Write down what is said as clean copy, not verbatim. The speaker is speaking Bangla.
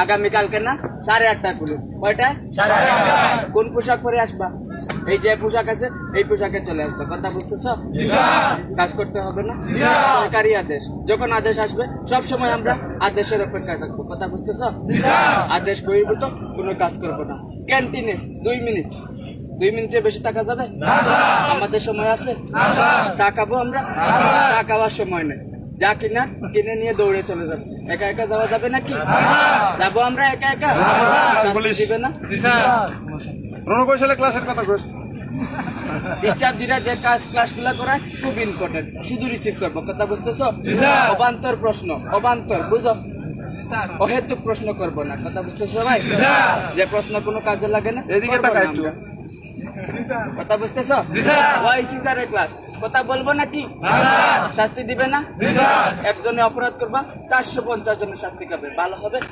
আগামীকালকে না 8:30টায় পুলিশ কয়টায়? কোন পোশাক পরে আসবা? এই যে পোশাক আছে এই পোশাকে চলে আসবে। কথা বুঝতেছ? কাজ করতে হবে না? সরকারি আদেশ, যখন আদেশ আসবে সব সময় আমরা আদেশের অপেক্ষায় থাকবো। কথা বুঝতেছ? আদেশ বহির্ভূত কোনো কাজ করবো না। ক্যান্টিনে 2 মিনিটের বেশি থাকা যাবে? আমাদের সময় আছে? চা খাবো আমরা? চা খাওয়ার সময় নেই। যা কিনে নিয়ে দৌড়ে চলে যাবে। একা একা যাওয়া যাবে নাকি? যাবো আমরা একা একা? শাস্তি দিবে না? ডিস্টার্বজিরা যে ক্লাসগুলো করায় খুব ইম্পর্টেন্ট, শুধু রিসিভ করবো। কথা বুঝতেছো? অবান্তর প্রশ্ন, অবান্তর বুঝো, অহেতুক প্রশ্ন করবো না। কথা বুঝতেছো ভাই? যে প্রশ্ন কোনো কাজে লাগে না করবো না আমরা। কথা বুঝতেছো? ওয়াই সিজারের ক্লাস কথা বলবো নাকি? শাস্তি দিবে না? একজনে অপরাধ করবা 450 জনের শাস্তি খাবে, ভালো হবে।